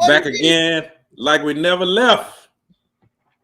Back again, like we never left.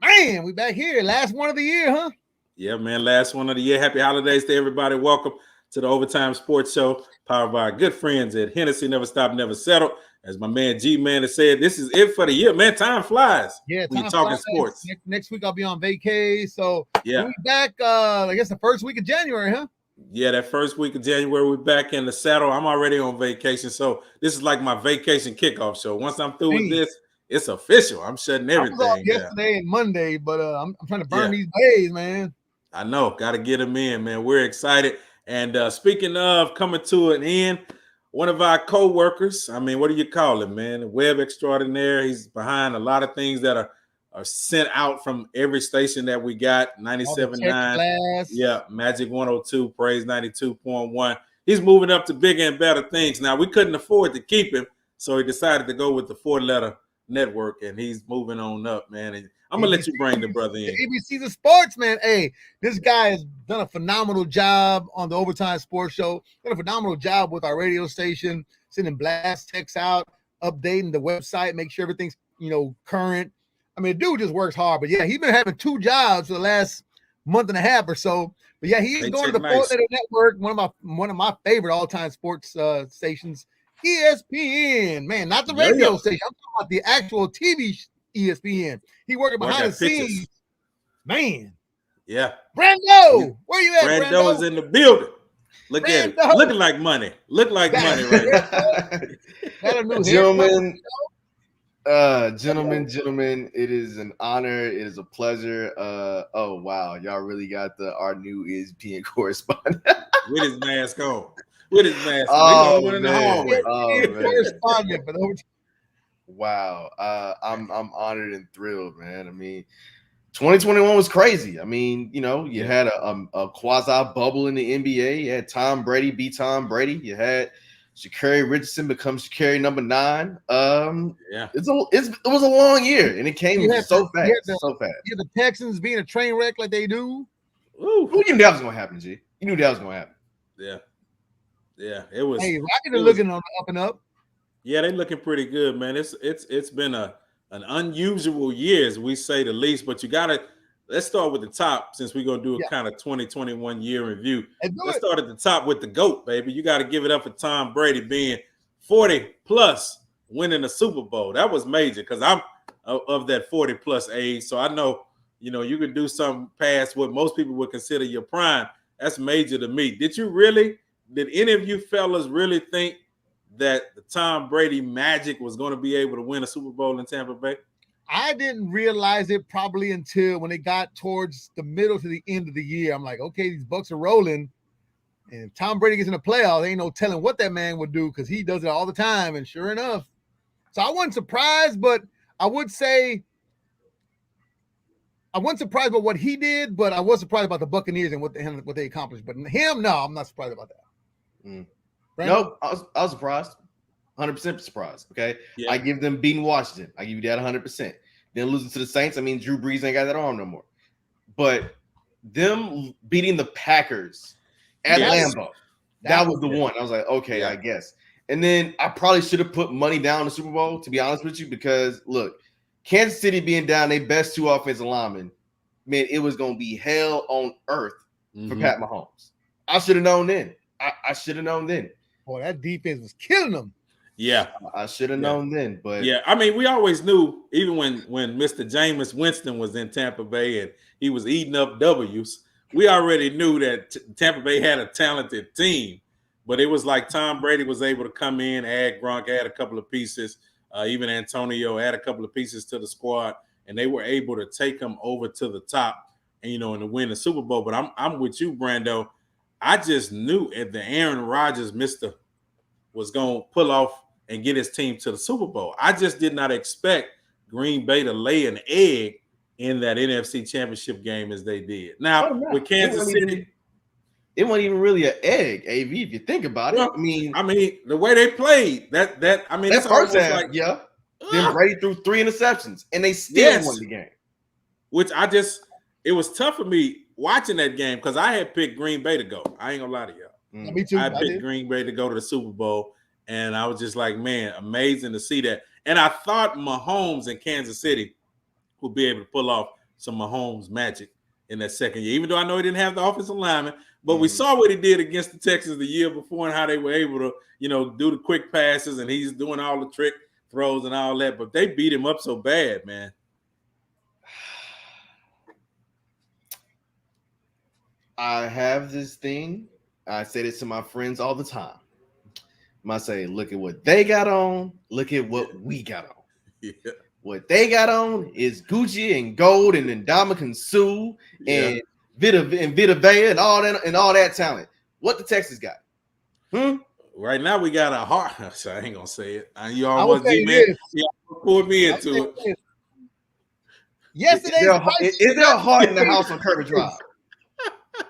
Man, we back here. Last one of the year, huh? Yeah, man. Last one of the year. Happy holidays to everybody. Welcome to the Overtime Sports Show, powered by our good friends at Hennessy. Never Stop, Never Settle. As my man G-Man has said, this is it for the year, man. Time flies. Yeah, when time you're talking flies. sports. Next week I'll be on vacay, so yeah, we'll be back. I guess the first week of January, huh? Yeah, that first week of January, we're back in the saddle. I'm already on vacation, so this is like my vacation kickoff show. Once I'm through with this, it's official. I'm shutting everything I was off down. yesterday and Monday, but I'm trying to burn these days, man. I know. Got to get them in, man. We're excited. And speaking of coming to an end, one of our co-workers, I mean, what do you call him, man? Web extraordinaire. He's behind a lot of things that are sent out from every station that we got. 97.9. Yeah, Magic 102, Praise 92.1. He's moving up to bigger and better things. Now, we couldn't afford to keep him, so he decided to go with the 4-letter network, and he's moving on up, man. And I'm going to let you bring the brother in. ABC's of Sports, man. Hey, this guy has done a phenomenal job on the Overtime Sports Show. Done a phenomenal job with our radio station, sending blast texts out, updating the website, make sure everything's, current. I mean, dude just works hard. But, yeah, he's been having 2 jobs for the last month and a half or so. But, yeah, he's going to the 4-letter network, one of my favorite all-time sports stations, ESPN. Man, not the radio station. I'm talking about the actual TV ESPN. He working behind the scenes. Man. Yeah. Brando, where you at, Brando is in the building. Look at it. Looking like money. Look like money right now. Gentlemen, it is an honor. It is a pleasure. Oh, wow. Y'all really got our new ESPN correspondent. With his mask on. With his mask on. In the hallway. Correspondent for the Wow. I'm honored and thrilled, man. I mean, 2021 was crazy. I mean, you had a quasi bubble in the NBA. You had Tom Brady be Tom Brady. You had Sha'Carri Richardson become Sha'Carri number 9. It was a long year, and it came so fast. So fast. Yeah, the Texans being a train wreck like they do. Who knew that was gonna happen, G? You knew that was gonna happen. Yeah, it was. Hey, Rockets are looking on the up and up. Yeah, they're looking pretty good, man. It's been an unusual year, as we say the least. But let's start with the top, since we're gonna do a kind of 2021 year review. Let's start at the top with the GOAT, baby. You got to give it up for Tom Brady being 40 plus, winning a Super Bowl. That was major, because I'm of that 40 plus age, so I know you can do something past what most people would consider your prime. That's major to me. Did any of you fellas really think that the Tom Brady magic was going to be able to win a Super Bowl in Tampa Bay? I didn't realize it probably until when it got towards the middle to the end of the year. I'm like, okay, these Bucks are rolling, and if Tom Brady gets in the playoffs, ain't no telling what that man would do, because he does it all the time. And sure enough, so I wasn't surprised, but I would say I wasn't surprised about what he did, but I was surprised about the Buccaneers and what they accomplished. But him, no, I'm not surprised about that. No, I was surprised. 100% surprised. Okay. Yeah. I give them beating Washington. I give you that 100%. Then losing to the Saints. I mean, Drew Brees ain't got that arm no more. But them beating the Packers at Lambeau, that was the one. I was like, okay, I guess. And then I probably should have put money down the Super Bowl, to be honest with you, because look, Kansas City being down their best 2 offensive linemen, man, it was going to be hell on earth for Pat Mahomes. I should have known then. I should have known then. Boy, that defense was killing them. Yeah. I should have known then. But I mean, we always knew, even when Mr. Jameis Winston was in Tampa Bay and he was eating up W's, we already knew that Tampa Bay had a talented team. But it was like Tom Brady was able to come in, add Gronk, add a couple of pieces, even Antonio, add a couple of pieces to the squad, and they were able to take them over to the top and to win the Super Bowl. But I'm with you, Brando. I just knew if the Aaron Rodgers was going to pull off and get his team to the Super Bowl. I just did not expect Green Bay to lay an egg in that NFC Championship game as they did. Now, with Kansas City, it wasn't even really an egg, AV, if you think about it. Well, I mean, the way they played, that first half, Then Brady threw 3 interceptions, and they still won the game. Which it was tough for me watching that game, because I had picked Green Bay to go. I ain't gonna lie to y'all. Me too. I picked Green Bay to go to the Super Bowl, and I was just like, man, amazing to see that. And I thought Mahomes in Kansas City would be able to pull off some Mahomes magic in that second year, even though I know he didn't have the offensive lineman. But we saw what he did against the Texans the year before and how they were able to, do the quick passes, and he's doing all the trick throws and all that. But they beat him up so bad, man. I have this thing. I say this to my friends all the time. I say, look at what they got on. Look at what we got on. Yeah. What they got on is Gucci and gold and Ndamukong Suh and Vita Vea and all that talent. What the Texans got? Right now we got a heart. I ain't gonna say it. You almost G-Man. Pulled me into it. Yesterday's price. Is there a heart in the house on Kirby Drive?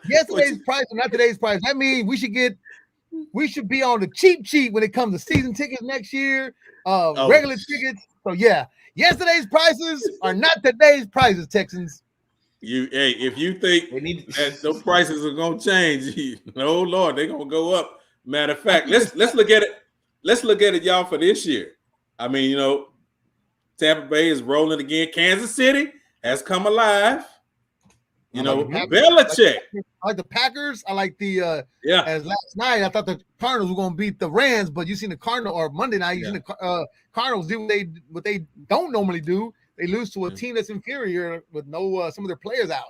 Yesterday's price and not today's price. That means we should be on the cheap when it comes to season tickets next year, regular tickets. So yeah, yesterday's prices are not today's prices, Texans. If you think that those prices are gonna change, no Lord, they're gonna go up. Matter of fact, let's look at it. Let's look at it, y'all, for this year. I mean, Tampa Bay is rolling again. Kansas City has come alive. Belichick. I like the Packers. I like the As last night, I thought the Cardinals were going to beat the Rams, but you seen the Cardinals, or Monday night, you seen the Cardinals do what they don't normally do. They lose to a team that's inferior with no some of their players out.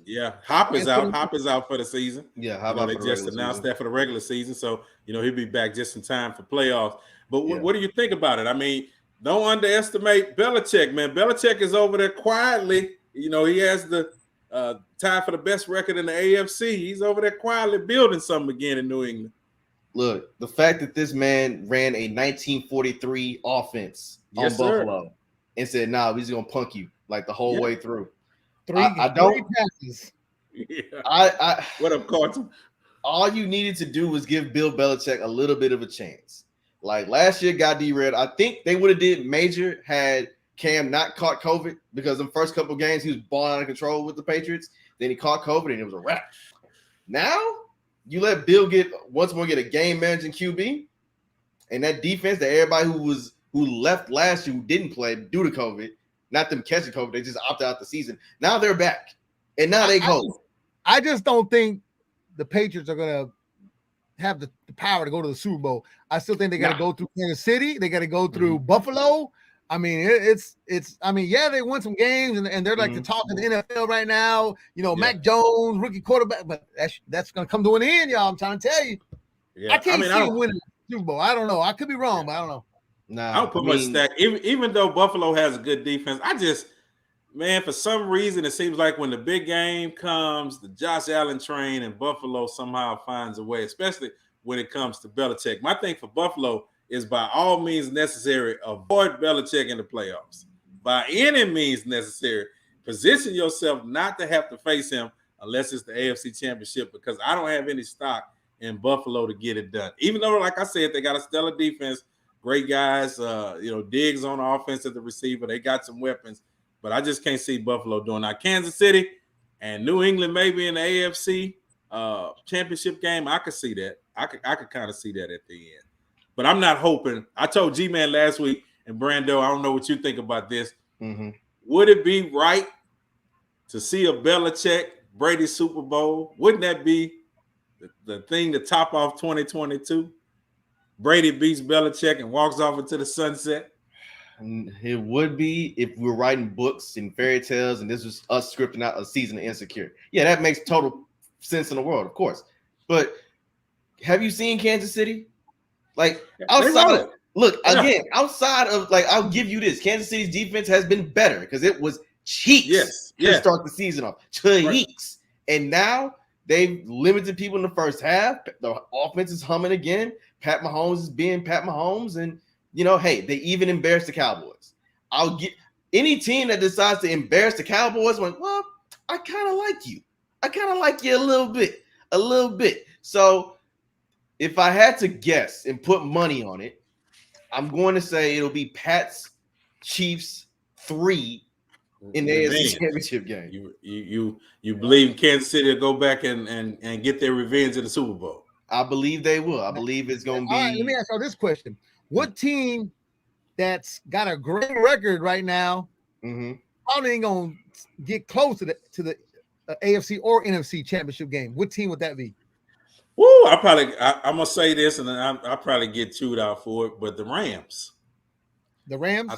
Yeah, Hop is out. Hop is out for the season. Yeah, how about they just announced that for the regular season, so he'll be back just in time for playoffs. But what do you think about it? I mean, don't underestimate Belichick, man. Belichick is over there quietly. He has the tie for the best record in the AFC. He's over there quietly building something again in New England. Look, the fact that this man ran a 1943 offense on Buffalo and said, "Nah, we're just gonna punk you like the whole way through." Three passes. Yeah. What up, Carter? All you needed to do was give Bill Belichick a little bit of a chance. Like last year got derailed. I think they would have did major had Cam not caught COVID, because in the first couple of games he was balling out of control with the Patriots. Then he caught COVID and it was a wrap. Now you let Bill get a game managing QB, and that defense that everybody who left last year who didn't play due to COVID, not them catching COVID, they just opted out the season. Now they're back, and now they go. I just don't think the Patriots are gonna have the power to go to the Super Bowl. I still think they got to go through Kansas City. They got to go through Buffalo. I mean, they won some games and they're like the talk of the NFL right now. Mac Jones, rookie quarterback, but that's going to come to an end, y'all. I'm trying to tell you. Yeah. I can't see them winning the Super Bowl. I don't know. I could be wrong, but I don't know. I don't put much stack. Even though Buffalo has a good defense, for some reason, it seems like when the big game comes, the Josh Allen train and Buffalo somehow finds a way, especially when it comes to Belichick. My thing for Buffalo is by all means necessary, avoid Belichick in the playoffs. By any means necessary, position yourself not to have to face him unless it's the AFC Championship, because I don't have any stock in Buffalo to get it done. Even though, like I said, they got a stellar defense, great guys, Diggs on offense at the receiver. They got some weapons, but I just can't see Buffalo doing that. Kansas City and New England maybe in the AFC championship game, I could see that. I could kind of see that at the end. But I'm not hoping. I told G-Man last week, and Brando, I don't know what you think about this. Mm-hmm. Would it be right to see a Belichick Brady Super Bowl? Wouldn't that be the thing to top off 2022? Brady beats Belichick and walks off into the sunset? It would be if we were writing books and fairy tales and this was us scripting out a season of Insecure. Yeah, that makes total sense in the world, of course. But have you seen Kansas City? Like outside of I'll give you this. Kansas City's defense has been better because it was cheeks to start the season off. Cheeks. Right. And now they've limited people in the first half. The offense is humming again. Pat Mahomes is being Pat Mahomes. And, they even embarrassed the Cowboys. I'll get any team that decides to embarrass the Cowboys, well, I kind of like you. I kind of like you a little bit. So if I had to guess and put money on it, I'm going to say it'll be Pats Chiefs 3 in the AFC Championship game. You believe Kansas City will go back and get their revenge in the Super Bowl? I believe they will. I believe it's going to be. All right, let me ask you this question: what team that's got a great record right now. Probably ain't gonna get close to the AFC or NFC championship game. What team would that be? Woo! I'm gonna say this, and I'll probably get chewed out for it. But the Rams. The Rams. I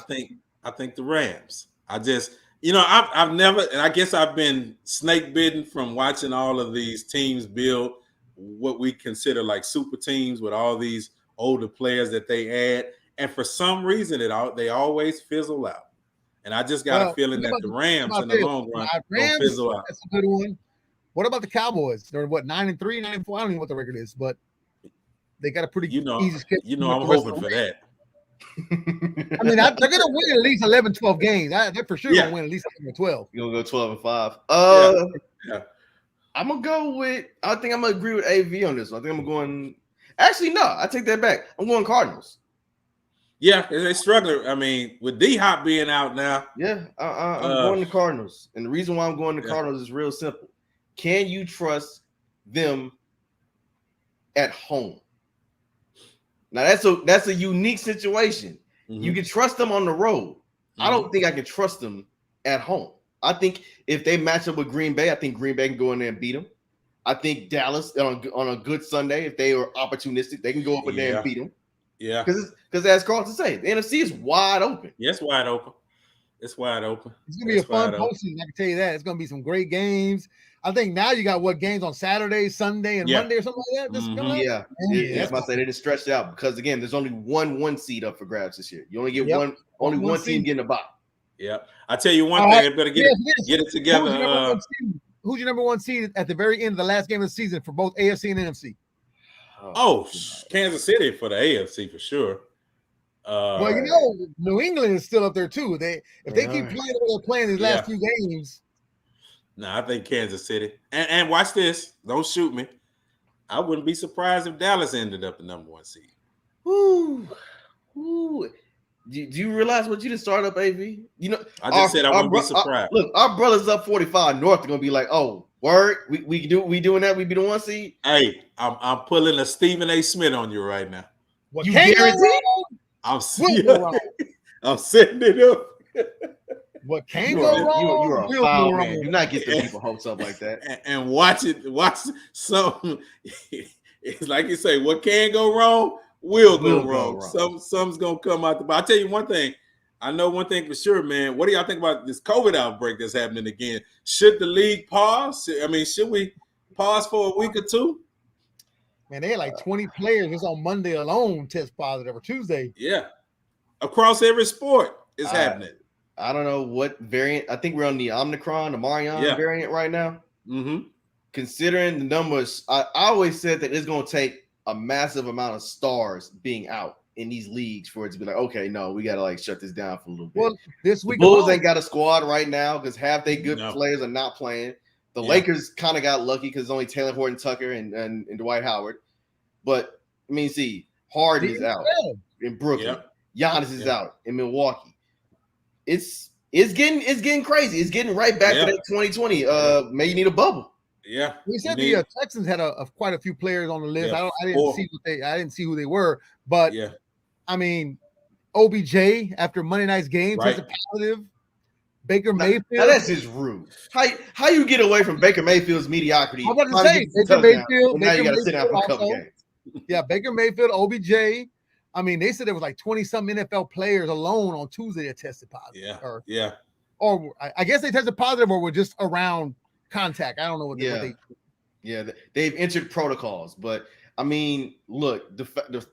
think the Rams. I just, I've never, and I guess I've been snake bitten from watching all of these teams build what we consider like super teams with all these older players that they add, and for some reason they always fizzle out. And I just got a feeling that the Rams in the long run will fizzle out. That's a good one. What about the Cowboys? They're 9-3, 9-4. I don't even know what the record is, but they got a pretty easy schedule. I'm hoping for that. I mean, they're going to win at least 11, 12 games. They're for sure going to win at least 11 or 12. You're going to go 12-5. I'm going to go with, I think I'm going to agree with AV on this one. I think I'm going, actually, no, I take that back. I'm going Cardinals. Yeah, they struggling. I mean, with D-Hop being out now. Yeah, I'm going to Cardinals. And the reason why I'm going to Cardinals is real simple. Can you trust them at home? Now, that's a unique situation. You can trust them on the road. I don't think I can trust them at home. I think if they match up with Green Bay, I think Green Bay can go in there and beat them. I think Dallas, on a good Sunday, if they are opportunistic, they can go up in there and beat them. Yeah. Because as Carlton say, the NFC is wide open. Yeah, it's wide open. It's wide open. It's going to be a fun postseason, I can tell you that. It's going to be some great games. I think now you got games on Saturday, Sunday, and Monday or something like that. Yeah. That's why I say they just stretched it out because, again, there's only one seed up for grabs this year. You only get one team getting a bye. Yeah. I tell you one thing, I better get it together. Who's your number one seed at the very end of the last game of the season for both AFC and NFC? Kansas City for the AFC for sure. Well, New England is still up there too. If they keep playing what they're playing these last few games. No, I think Kansas City. And watch this. Don't shoot me. I wouldn't be surprised if Dallas ended up the number one seed. Ooh. Do you realize what you just started up, AV? I just said I wouldn't be surprised. Look, our brothers up 45 North are gonna be like, oh, word, we doing that. We be the one seed. Hey, I'm pulling a Stephen A. Smith on you right now. What you guarantee? I'm setting it up. What can go wrong? You are a foul man. Do not get the people hopes up like that. And watch some. It's like you say, what can go wrong will go wrong. Something's gonna come out. But I'll tell you one thing. I know one thing for sure, man. What do y'all think about this COVID outbreak that's happening again? Should the league pause? I mean, should we pause for a week or two? Man, they had like 20 players just on Monday alone test positive or Tuesday. Yeah, across every sport is happening. I don't know what variant. I think we're on the Omicron, the Marion variant right now. Considering the numbers, I always said that it's going to take a massive amount of stars being out in these leagues for it to be like, okay, no, we got to like shut this down for a little bit. Well, this week, the Bulls ain't got a squad right now because half they good players are not playing. The Lakers kind of got lucky because it's only Taylor Horton Tucker and Dwight Howard. But I mean, see, Harden is out in Brooklyn. Giannis is out in Milwaukee. It's getting crazy. It's getting right back to that 2020. Maybe you need a bubble. Yeah, we said the Texans had quite a few players on the list. I didn't see who they were, but I mean, OBJ after Monday night's game tested positive. Baker Mayfield. Now that's just rude. How you get away from Baker Mayfield's mediocrity? I'm about to say Baker Mayfield. Now you got to sit down for a couple games. Yeah, Baker Mayfield, OBJ. I mean, they said there was like 20-some NFL players alone on Tuesday that tested positive. Or I guess they tested positive or were just around contact. I don't know what they. Yeah, they've entered protocols, but I mean, look,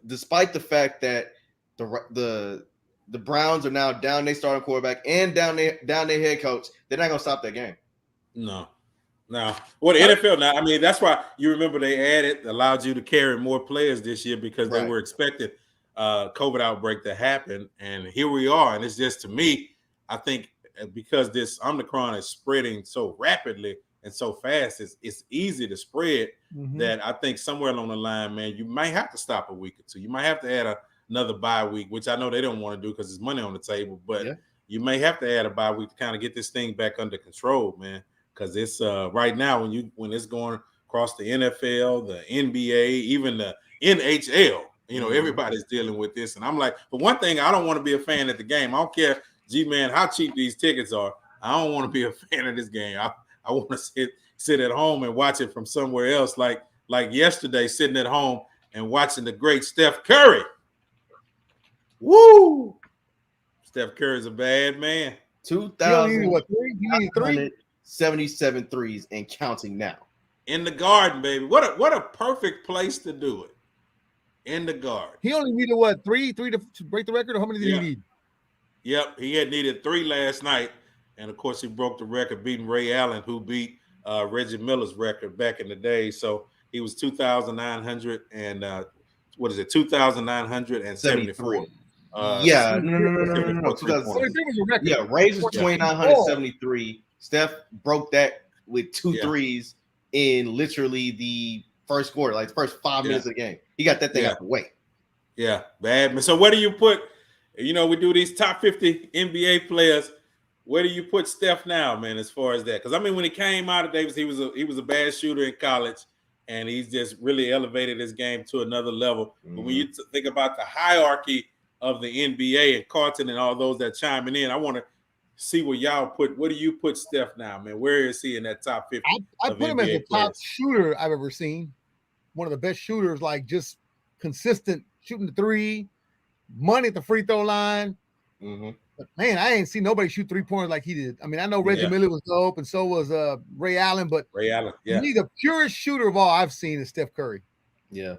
despite the fact that the Browns are now down their starting quarterback and down their head coach, they're not gonna stop that game. No. Well, the NFL now, I mean, that's why you remember they allowed you to carry more players this year because they were expecting COVID outbreak to happen. And here we are. And it's just, to me, I think because this Omicron is spreading so rapidly and so fast, it's easy to spread that I think somewhere along the line, man, you might have to stop a week or two. You might have to add another bye week, which I know they don't want to do because there's money on the table, but you may have to add a bye week to kind of get this thing back under control, man. Because it's right now when it's going across the NFL, the NBA, even the NHL, You know, everybody's dealing with this. And I'm like, for one thing, I don't want to be a fan at the game. I don't care, G-Man, how cheap these tickets are. I don't want to be a fan of this game. I want to sit at home and watch it from somewhere else, like yesterday, sitting at home and watching the great Steph Curry. Woo! Steph Curry's a bad man. 2,377 threes and counting now. In the Garden, baby. What a perfect place to do it. In the Garden. He only needed what, three to break the record, or how many did he need? Yep, he had needed 3 last night, and of course he broke the record, beating Ray Allen, who beat Reggie Miller's record back in the day. So he was 2,900 and 2,974. No. 2000. Yeah, Ray's was 2,973. Steph broke that with 2 threes in literally the first quarter, like the first 5 minutes of the game. He got that thing out the way. Yeah, bad. So where do you put, we do these top 50 NBA players. Where do you put Steph now, man, as far as that? Because, I mean, when he came out of Davis, he was a bad shooter in college, and he's just really elevated his game to another level. But when you think about the hierarchy of the NBA and Carlton and all those that chiming in, I want to see where y'all put. Where do you put Steph now, man? Where is he in that top 50? I put him as the top shooter I've ever seen. One of the best shooters, like just consistent shooting the three, money at the free throw line. But man, I ain't seen nobody shoot 3-pointers like he did. I mean, I know Reggie Miller was dope, and so was Ray Allen, but to me, the purest shooter of all I've seen is Steph Curry. Yeah.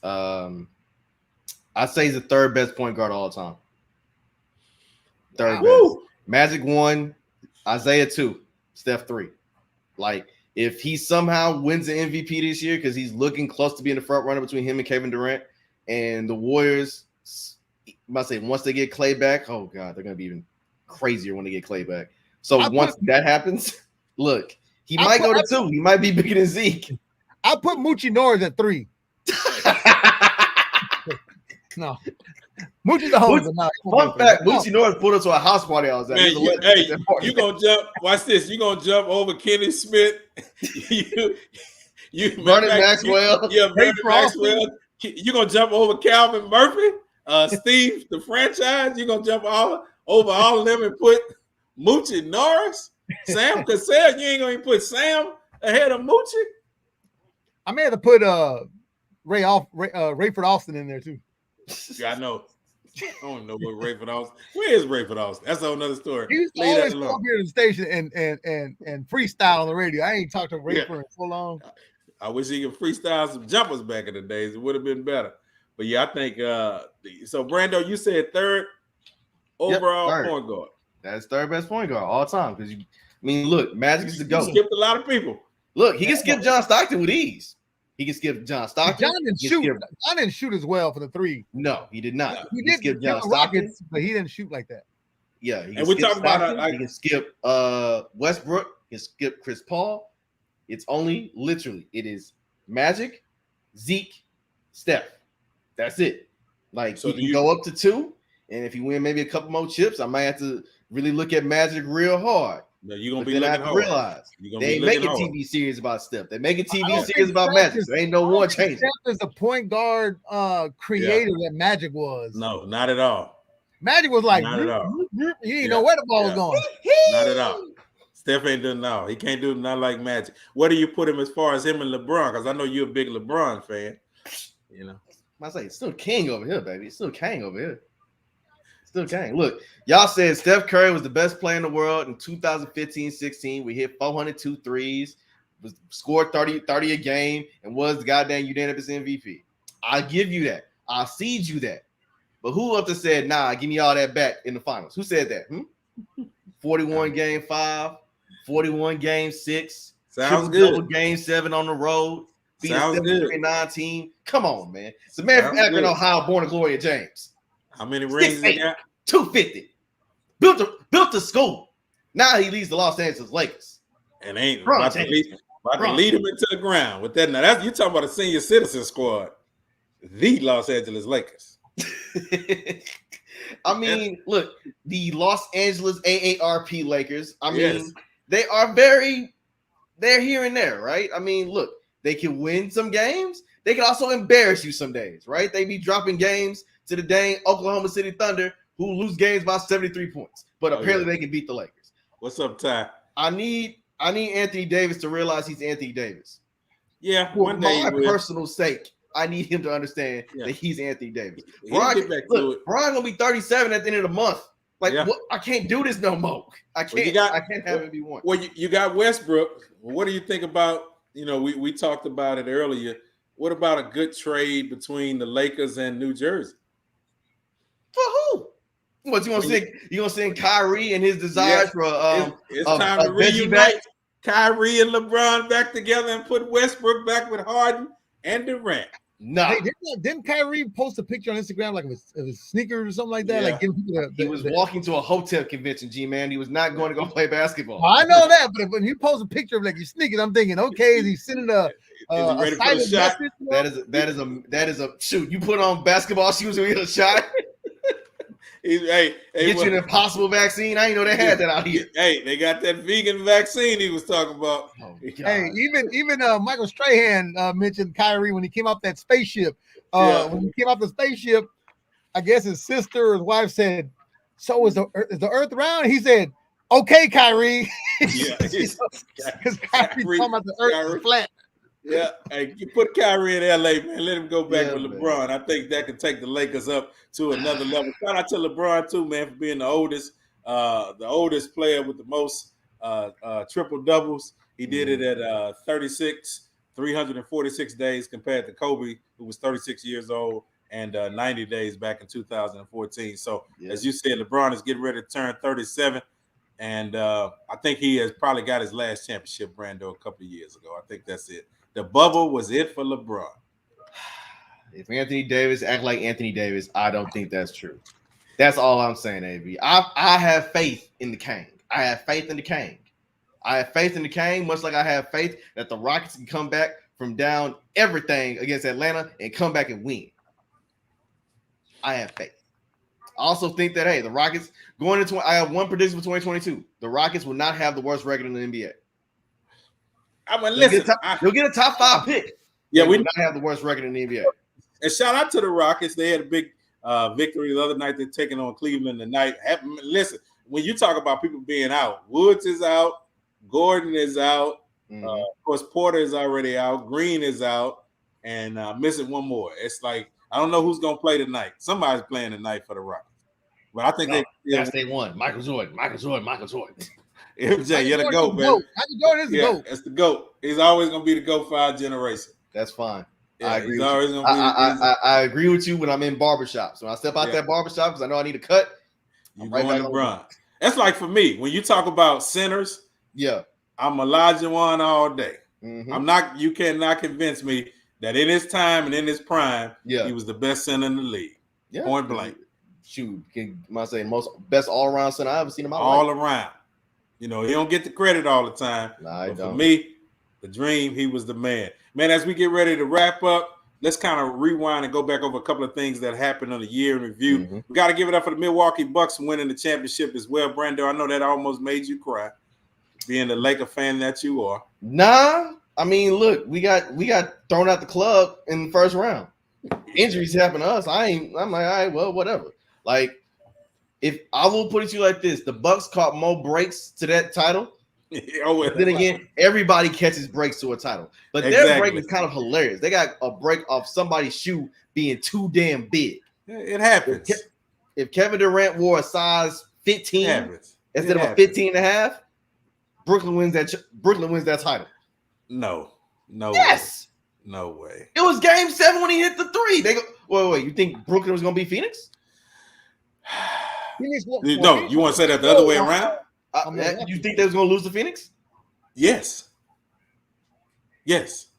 I'd say he's the 3rd best point guard of all time. 3rd best. Magic 1, Isaiah 2, Steph 3. Like, if he somehow wins the MVP this year, because he's looking close to being the front runner between him and Kevin Durant, and the Warriors, I must say, once they get Clay back, oh God, they're gonna be even crazier when they get Clay back. So once that happens, look, he might go to 2. He might be bigger than Zeke. I put Moochie Norris at 3. No, Moochy's the home. Fun fact: Moochie Norris pulled us to a house party I was at. Man, you gonna jump? Watch this. You gonna jump over Kenny Smith? you Vernon Maxwell. Vernon Maxwell. You gonna jump over Calvin Murphy? Steve, the franchise. You gonna jump over all of them and put Moochie Norris? Sam Cassell. You ain't gonna even put Sam ahead of Moochie? I may have to put Rayford Austin in there too. Yeah, I know. I don't know what Rayford Austin. Where is Rayford Austin? That's a whole nother story. He used to always come up here to the station and freestyle on the radio. I ain't talked to Rayford in so long. I wish he could freestyle some jumpers back in the days. It would have been better. But yeah, I think so. Brando, you said 3rd overall point guard. That's 3rd best point guard all time. Because look, Magic is the GOAT. Skipped a lot of people. Look, he can skip John Stockton with ease. He can skip John Stockton. John didn't shoot as well for the 3. No, he did not. He did skip John Stockton, but he didn't shoot like that. Yeah, and we're talking about he can skip Westbrook. He can skip Chris Paul. It's only literally it is Magic, Zeke, Steph. That's it. Like, so he can go up to 2, and if he win maybe a couple more chips, I might have to really look at Magic real hard. No, you're gonna be looking hard. Realize they ain't making TV series about Steph. They making TV series about Magic. There ain't no one changing. Steph is the point guard creator that Magic was. No, not at all. Magic was like, not at all. You didn't know where the ball was going. Not at all. Steph ain't doing no. He can't do not like Magic. Where do you put him as far as him and LeBron? Because I know you're a big LeBron fan. I say it's still king over here, baby. It's still king over here. Still king. Look, y'all said Steph Curry was the best player in the world in 2015-16. We hit 402 threes, scored 30 a game, and was the goddamn unanimous MVP. I'll give you that. I'll cede you that. But who up there said, nah, give me all that back in the finals? Who said that? 41 game 5, 41 game 6. Sounds good. Game 7 on the road. Sounds good. 19. Come on, man. It's a man from Akron, Ohio, born of Gloria James. How many rings he got? 250. Built a school. Now he leads the Los Angeles Lakers. And ain't about to lead him into the ground with that. Now that's you talking about a senior citizen squad. The Los Angeles Lakers. I mean, look, the Los Angeles AARP Lakers. I mean, they're here and there, right? I mean, look, they can win some games, they can also embarrass you some days, right? They be dropping games to the dang Oklahoma City Thunder, who lose games by 73 points, but apparently they can beat the Lakers. What's up, Ty? I need Anthony Davis to realize he's Anthony Davis. Yeah, for my personal sake, I need him to understand that he's Anthony Davis. Brian gonna be 37 at the end of the month. Like, what? I can't do this no more. I can't. I can't have it be one. Well, you got Westbrook. What do you think about? We talked about it earlier. What about a good trade between the Lakers and New Jersey? For who? What you gonna send Kyrie and his desires for it's time to reunite Kyrie and LeBron back together and put Westbrook back with Harden and Durant. No, hey, didn't Kyrie post a picture on Instagram like of his sneakers or something like that? Like giving people he was walking to a hotel convention, G-man. He was not going to go play basketball. I know that, but when you post a picture of like your sneakers, I'm thinking, okay, is he sending a ready for the shot? That is a shoot. You put on basketball shoes and we get a shot. Get you an impossible vaccine. I didn't know they had that out here. Hey, they got that vegan vaccine he was talking about. Oh, hey, even Michael Strahan mentioned Kyrie when he came off that spaceship. When he came off the spaceship, I guess his sister or his wife said, "So is the Earth round?" He said, "Okay, Kyrie." Yeah, because Kyrie talking about the Earth is flat. Yeah, hey, you put Kyrie in LA, man. Let him go back with LeBron. Man. I think that can take the Lakers up to another level. Shout out to LeBron too, man, for being the oldest player with the most triple doubles. He did it at 346 days compared to Kobe, who was 36 years old and 90 days back in 2014. So as you said, LeBron is getting ready to turn 37. And I think he has probably got his last championship, Brando, a couple of years ago. I think that's it. The bubble was it for LeBron. If Anthony Davis act like Anthony Davis, I don't think that's true. That's all I'm saying, AB. I have faith in the King. I have faith in the King. I have faith in the King, much like I have faith that the Rockets can come back from down everything against Atlanta and come back and win. I have faith. I also think that, hey, the Rockets going into – I have one prediction for 2022. The Rockets will not have the worst record in the NBA. I mean, listen. You'll get a top 5 pick. Yeah, we will not have the worst record in the NBA. And shout out to the Rockets. They had a big victory the other night. They're taking on Cleveland tonight. Listen, when you talk about people being out, Woods is out. Gordon is out. Of course, Porter is already out. Green is out. And missing one more. It's like, I don't know who's going to play tonight. Somebody's playing tonight for the Rockets. But I think they won. Michael Jordan. MJ, you're the GOAT, man. Michael Jordan is the GOAT. That's the GOAT. He's always going to be the GOAT for our generation. That's fine. Yeah, I agree. I agree with you when I'm in barbershops. When I step out that barbershop because I know I need a cut, you go in LeBron. That's like for me. When you talk about centers, I'm Elijah Wan all day. I'm not. You cannot convince me that in his time and in his prime, he was the best center in the league. Point blank. Shoot, can I say best all around center I ever seen in my life? All around. You know, he don't get the credit all the time. Nah, but for me, the dream, he was the man. Man, as we get ready to wrap up, let's kind of rewind and go back over a couple of things that happened on the year in review. We got to give it up for the Milwaukee Bucks winning the championship as well. Brando, I know that almost made you cry, being the Laker fan that you are. Nah, I mean, look, we got thrown out the club in the first round. Injuries happen to us. I'm like, all right, well, whatever. Like, if I will put it to you like this, the Bucks caught more breaks to that title. Then again, everybody catches breaks to a title. But their break is kind of hilarious. They got a break off somebody's shoe being too damn big. It happens. If Kevin Durant wore a size 15 instead of a 15 and a half, Brooklyn wins that title. No. Yes. Way. No way. It was game 7 when he hit the 3. They go, wait. You think Brooklyn was going to beat Phoenix? No, you want to say that the other way around? You think they was going to lose to Phoenix? Yes,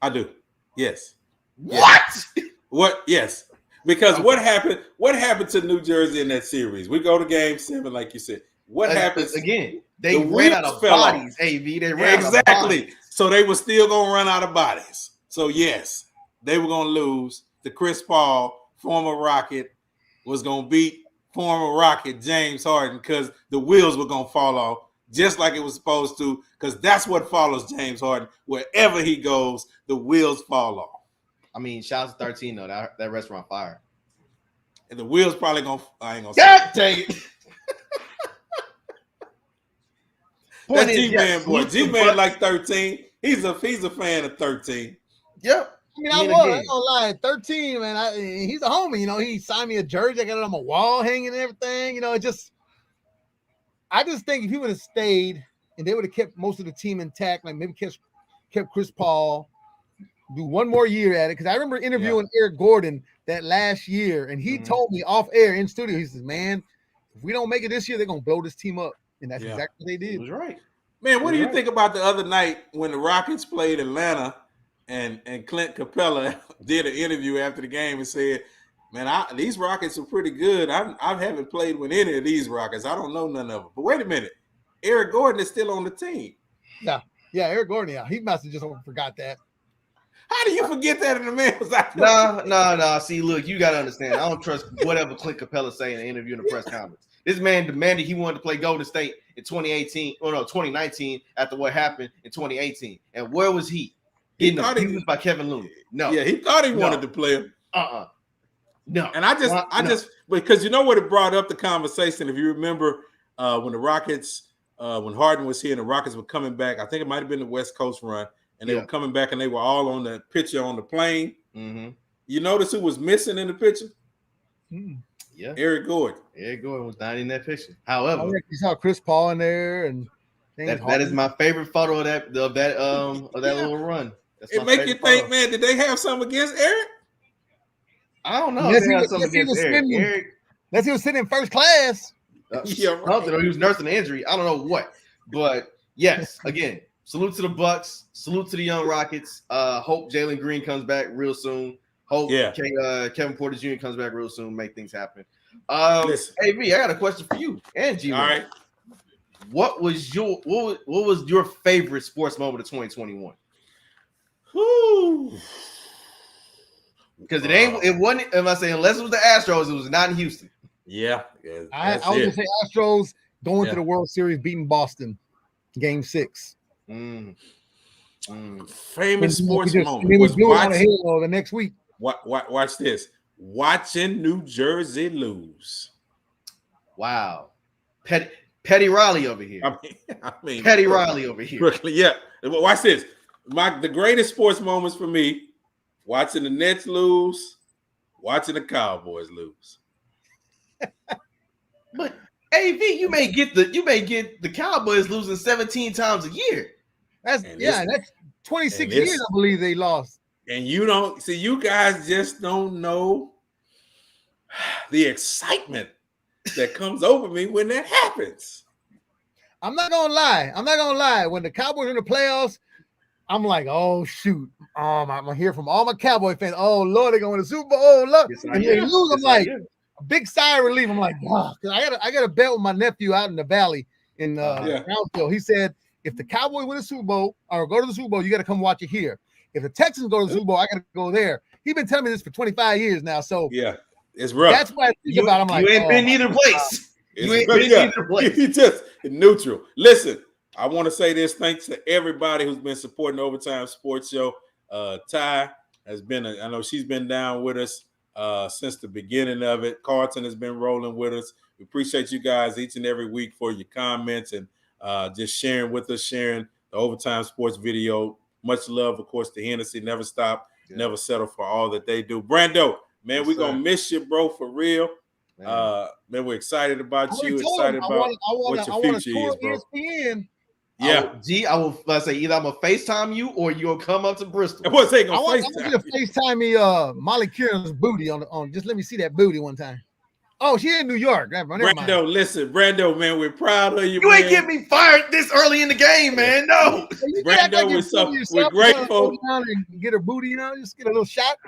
I do. Yes. What? Yes. Because what happened? What happened to New Jersey in that series? We go to game 7, like you said. What happens again? They ran out of bodies. AV. They ran out of bodies. So they were still going to run out of bodies. So yes, they were going to lose. The Chris Paul, former Rocket, was going to beat former Rocket James Harden because the wheels were going to fall off just like it was supposed to, because that's what follows James Harden. Wherever he goes, the wheels fall off. I mean, shout out to 13 though. That restaurant fire. And the wheels probably gonna. I ain't gonna. God dang it. That's G-Man boy. G-Man like 13. He's a fan of 13. Yep. I mean, I don't lie. 13, man. He's a homie. You know, he signed me a jersey. I got it on my wall hanging and everything. You know, I just think if he would have stayed and they would have kept most of the team intact, like maybe kept Chris Paul, do one more year at it. Because I remember interviewing Eric Gordon that last year, and he told me off air in studio, he says, man, if we don't make it this year, they're going to blow this team up. And that's exactly what they did. He was right. Man, what do you think about the other night when the Rockets played Atlanta and Clint Capella did an interview after the game and said, man, these Rockets are pretty good. I haven't played with any of these Rockets. I don't know none of them. But wait a minute. Eric Gordon is still on the team. Yeah, Eric Gordon, he must have just forgot that. How do you forget that in the man was out there? No. See, look, you got to understand. I don't trust whatever Clint Capella say in the interview in the press conference. This man demanded he wanted to play Golden State in 2019 after what happened in 2018. And where was he? Getting abused by Kevin Looney. No. Yeah, he thought he wanted to play him. No. And I just because you know what it brought up the conversation. If you remember when the Rockets, when Harden was here and the Rockets were coming back, I think it might have been the West Coast run, and they were coming back and they were all on the picture on the plane. Mm-hmm. You notice who was missing in the picture? Yeah, Eric Gordon. Eric Gordon was not in that picture. However, you saw Chris Paul in there, and that is my favorite photo of that little run. It make you think, man, did they have something against Eric? I don't know. He was sitting in first class. He was nursing an injury. I don't know what, but yes, again, salute to the Bucks. Salute to the young Rockets. Hope Jalen Green comes back real soon. Hope Kevin Porter Jr. comes back real soon. Make things happen. Hey, V, I got a question for you and G. All right. What was your favorite sports moment of 2021? Because it wasn't. Am I saying unless it was the Astros, it was not in Houston. Yeah, I was gonna say Astros going to the World Series, beating Boston, Game 6. Famous sports moment was watching the next week. Watch this. Watching New Jersey lose. Wow, Petty Riley over here. I mean, Petty Riley over here. Yeah, watch this. The greatest sports moments for me: watching the Nets lose, watching the Cowboys lose. But AV, you may get the Cowboys losing 17 times a year. That's 26 years, I believe they lost. And you don't see, you guys just don't know the excitement that comes over me when that happens. I'm not gonna lie. When the Cowboys are in the playoffs, I'm like, oh shoot. I'm hear from all my Cowboy fans. Oh Lord, they're going to the Super Bowl. Oh, look. Yes, and they lose. I'm like, a big sigh of relief. I'm like, because I got a bet with my nephew out in the valley in Brownsville. He said, if the Cowboys win the Super Bowl or go to the Super Bowl, you got to come watch it here. If the Texans go to the Super Bowl, I got to go there. He's been telling me this for 25 years now. So yeah, it's rough. That's what I think about. I'm like, you ain't been either place. You ain't been either place. You just neutral. Listen, I want to say this. Thanks to everybody who's been supporting the Overtime Sports Show. Ty has been, I know she's been down with us since the beginning of it. Carlton has been rolling with us. We appreciate you guys each and every week for your comments and just sharing with us, sharing the Overtime Sports video. Much love, of course, to Hennessy. Never stop, never settle for all that they do. Brando, man, we're going to miss you, bro, for real. Man, we're excited about you. Excited about what your future is, bro. ESPN. Yeah, I will say either I'm gonna FaceTime you or you'll come up to Bristol. I want you to FaceTime me Molly Kieran's booty on just let me see that booty one time. Oh, she in New York. Brando, listen, Brando, man, we're proud of you. You ain't get me fired this early in the game, man. No, Brando, we're grateful. And get her booty, just get a little shot.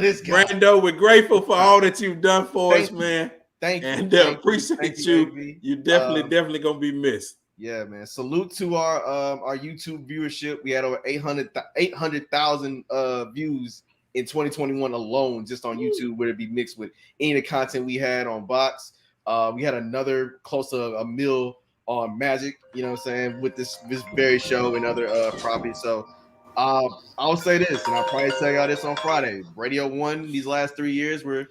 This guy. Brando, we're grateful for all that you've done for us, man. Thank you. And appreciate you. You definitely gonna be missed. Yeah, man. Salute to our YouTube viewership. We had over 800,000 views in 2021 alone, just on YouTube, whether it be mixed with any of the content we had on Box. We had another close to a mil on Magic, you know what I'm saying, with this very show and other properties. So I'll say this, and I'll probably tell y'all this on Friday. Radio One these last 3 years were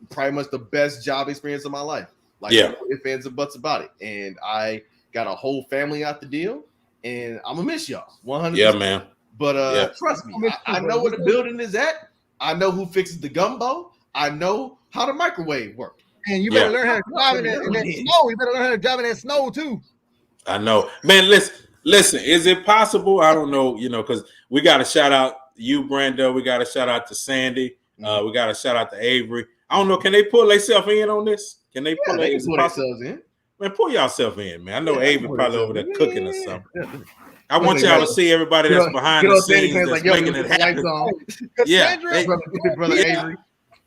probably much the best job experience of my life. Like, no ifs, ands, and buts about it. And I got a whole family out the deal, and I'm gonna miss y'all 100%. Yeah, man. But trust me, I know where the building is at. I know who fixes the gumbo. I know how the microwave works. And you better learn how to drive in that snow. You better learn how to drive in that snow too. I know, man. Listen. Is it possible? I don't know. Because we got to shout out you, Brando. We got to shout out to Sandy. We got to shout out to Avery. I don't know. Can they pull themselves in on this? Can they pull themselves in? Man, pull yourself in, man. I know Avery probably over there cooking or something. I want y'all to see everybody that's behind the scenes that's making it happen. Brother Avery.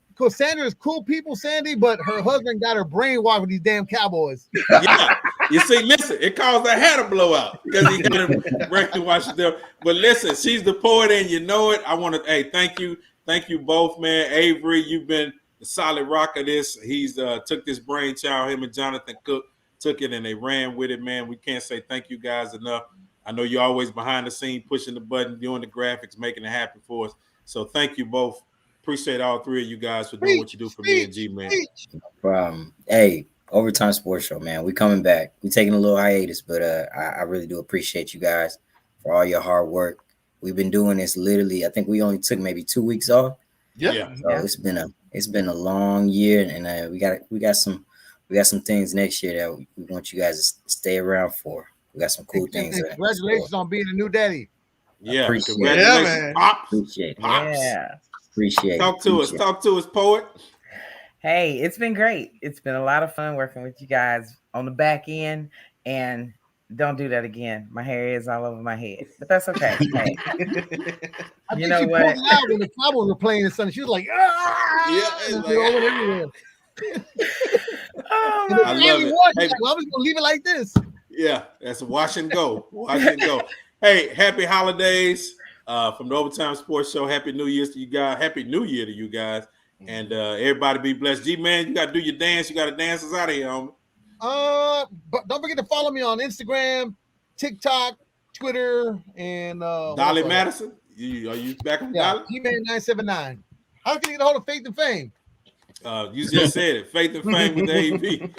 Because Sandra is cool people, Sandy, but her husband got her brainwashed with these damn Cowboys. Yeah. You see, listen, it caused her hair to blow out because he got her brainwashed them. But listen, she's the poet and you know it. I want to, thank you. Thank you both, man. Avery, you've been the solid rock of this. He's took this brainchild, him and Jonathan Cook took it and they ran with it, man. We can't say thank you guys enough. I know you're always behind the scene, pushing the button, doing the graphics, making it happen for us. So thank you both. Appreciate all three of you guys for doing what you do for me and G, man. No problem. Hey, Overtime Sports Show, man. We coming back. We taking a little hiatus, but I really do appreciate you guys for all your hard work. We've been doing this literally. I think we only took maybe 2 weeks off. Yeah. So it's been a long year, and we got some things next year that we want you guys to stay around for. We got some cool things. Congratulations on being a new daddy. Yeah, congratulations, man. Appreciate it. Yeah. Appreciate it. Talk to us, poet. Hey, it's been great. It's been a lot of fun working with you guys on the back end, and don't do that again. My hair is all over my head, but that's okay. Hey. You know what? Out when the Cowboys were playing this Sunday, she was like, I love it. Hey, well, I was gonna leave it like this. Yeah, that's a wash and go. Wash and go. Hey, happy holidays from the Overtime Sports Show. Happy New Year to you guys. Happy New Year to you guys. And everybody be blessed. G-Man, you got to do your dance. You got to dance us out of here, homie. But don't forget to follow me on Instagram, TikTok, Twitter, and Dolly Madison. Are you back on Dolly? G-Man 979. How can you get a hold of Faith and Fame? You just said it. Faith and Fame with the AP.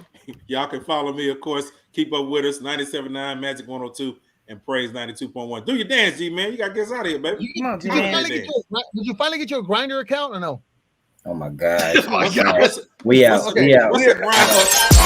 Y'all can follow me, of course. Keep up with us. 97.9, Magic 102, and Praise 92.1. Do your dance, G-Man. You got to get us out of here, baby. Come on, did you finally get your Grindr account or no? Oh my God. Oh my God. We out. What's that Grindr?